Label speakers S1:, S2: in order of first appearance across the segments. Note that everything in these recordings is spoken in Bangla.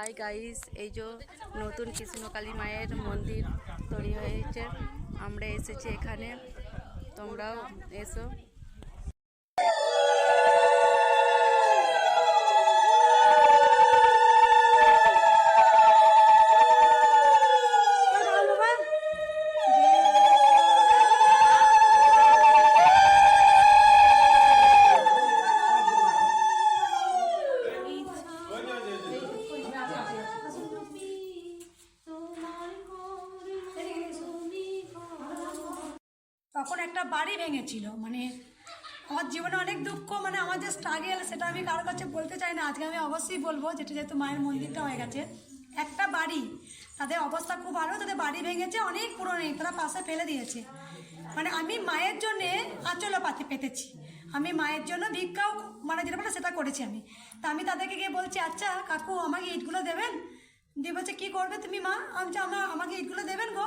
S1: হাই গাইস, এই যে নতুন কৃষ্ণকালী মায়ের মন্দির তৈরি হয়েছে। আমরা এসেছি এখানে, তোমরাও এসো।
S2: তখন একটা বাড়ি ভেঙেছিল, মানে আমার জীবনে অনেক দুঃখ, মানে আমার যে স্ট্রাগেল সেটা আমি কারোর কাছে বলতে চাই না। আজকে আমি অবশ্যই বলবো, যেটা যেহেতু মায়ের মন্দিরটা হয়ে গেছে। একটা বাড়ি, তাদের অবস্থা খুব ভালো, তাদের বাড়ি ভেঙেছে, অনেক পুরনো, তারা পাশে ফেলে দিয়েছে। মানে আমি মায়ের জন্যে আঁচলও পেতেছি, আমি মায়ের জন্য ভিক্ষাও, মানে যেটা বলে সেটা করেছি আমি। তা আমি তাদেরকে গিয়ে বলছি, আচ্ছা কাকু আমাকে ইটগুলো দেবেন? দিয়ে বলছে কী করবে তুমি মা? আমি আমাকে ইটগুলো দেবেন গো,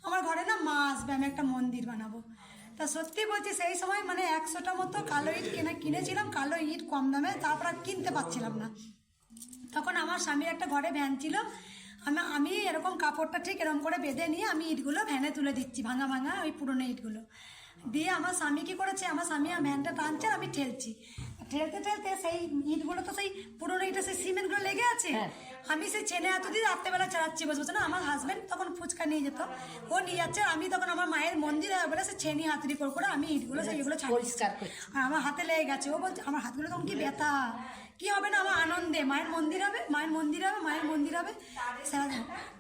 S2: আমার ঘরে না মা আসবে, আমি একটা মন্দির বানাবো। তা সত্যি বলছি, সেই সময় মানে 100টা মতো কালো ইট কিনেছিলাম, কালো ইট কম দামে, তারপর আর কিনতে পারছিলাম না। তখন আমার স্বামীর একটা ঘরে ভ্যান ছিল, আমি এরকম কাপড়টা ঠিক এরকম করে বেঁধে নিয়ে আমি ইটগুলো ভ্যানে তুলে দিচ্ছি, ভাঙা ভাঙা ওই পুরনো ইটগুলো দিয়ে। আমার স্বামী কী করেছে, আমার স্বামী ভ্যানটা টানছে, আমি ঠেলছি, ঠেলতে ঠেলতে সেই ইটগুলো তো সেই পুরোনো ইটে সেই সিমেন্টগুলো লেগে আছে। আমি সেই চেনে এত দিয়ে রাত্রেবেলা চালাচ্ছি বসে বসে না। আমার হাজব্যান্ড তখন ফুচকা নিয়ে যেত, ও নিয়ে যাচ্ছে, আমি তখন আমার মায়ের মন্দির বলে সে ছেনি হাতুড়ি করে আমি ইটগুলো সেইগুলো ছাড়ছি, আর আমার হাতে লেগে গেছে। ও বলছে আমার হাতগুলো তখন কি ব্যথা, কি হবে না, আমার আনন্দে মায়ের মন্দির হবে, মায়ের মন্দির হবে, মায়ের মন্দির হবে।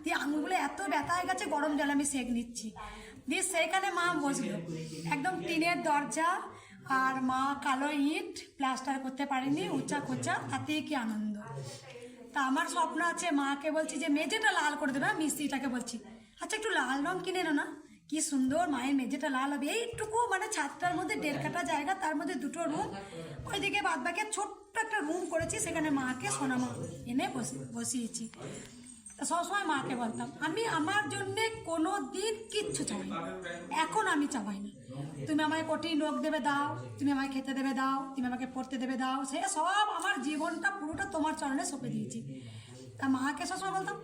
S2: দিয়ে আঙুলগুলো এত ব্যথা হয়ে গেছে, গরম জল আমি সেঁক নিচ্ছি। দিয়ে সেইখানে মা বসলো, একদম টিনের দরজা, আর মা কালো ইট প্লাস্টার করতে পারেনি, উঁচা খোঁচা, তাতে কি আনন্দ। তা আমার স্বপ্ন আছে, মাকে বলছি যে মেঝেটা লাল করে দেবে, মিস্ত্রিটাকে বলছি আচ্ছা একটু লাল রং কিনে এনো না, কি সুন্দর মায়ের মেঝেটা লাল হবে। এইটুকু মানে ছাদটার মধ্যে 1.5 কাঠা জায়গা, তার মধ্যে 2টো রুম, ওইদিকে বাদ বাকি ছোট্ট একটা রুম করেছি, সেখানে মাকে সোনামা এনে বসিয়েছি। সবসময় মাকে বলতাম আমি আমার জন্যে কোনো দিন কিচ্ছু চাই না, এখন আমি চাই না। তুমি আমাকে কোটি লোক দেবে দাও, তুমি আমাকে খেতে দেবে দাও, তুমি আমাকে পড়তে দেবে দাও, সে সব আমার জীবনটা পুরোটা তোমার চরণে সঁপে দিয়েছি। তা মাকে সবসময় বলতাম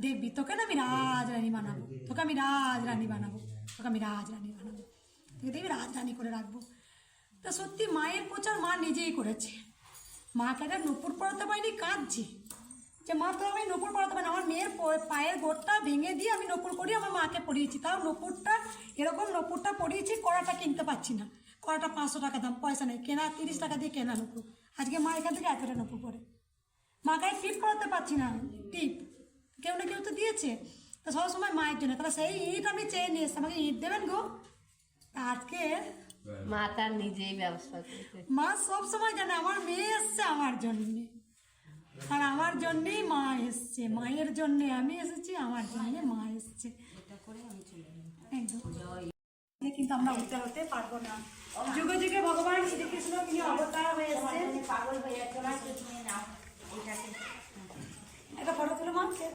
S2: দেখবি তোকে না আমি রাজরানী বানাবো, তোকে আমি রাজরানী বানাবো, তোকে আমি রাজরানী বানাবো, তোকে দেখবি রাজরানী করে রাখবো। তা সত্যি মায়ের প্রচার মা নিজেই করেছে। মাকে একটা নুপুর পড়াতে পারিনি, কাঁদছি যে মা তো আমি নপুর পড়াতে পারি না। আমার মেয়ের পায়ের গোড়টা ভেঙে দিয়ে আমি নপুর করি, আমার মাকে পড়িয়েছি, তাও নপুরটা এরকম নপুরটা পড়িয়েছি, কড়াটা কিনতে পারছি না, কড়াটা 500 টাকা দাম, পয়সা নেই, কেনা 30 টাকা দিয়ে কেনা নপুর। আজকে মা এখান থেকে এতটা নপুর পড়ে, মাকে টিপ করাতে পারছি না, টিপ কেউ না কেউ তো দিয়েছে। তো সবসময় মায়ের জন্য, তাহলে সেই ইট আমি চেয়ে নিয়ে এসছি, আমাকে ইট দেবেন গো। আজকে
S3: মা তার নিজেই ব্যবস্থা করছে,
S2: মা সবসময় জানে আমার মেয়ে এসছে আমার জন্যে, আর আমার জন্যেই মা এসছে, মায়ের জন্যে আমি এসেছি, আমার জন্যে মা এসছে। একদম কিন্তু আমরা উত্তর হতে পারবো না। যুগে যুগে ভগবান শ্রীকৃষ্ণ তিনি অবতার হয়ে এসছে। একটা ফটো তুলো মা।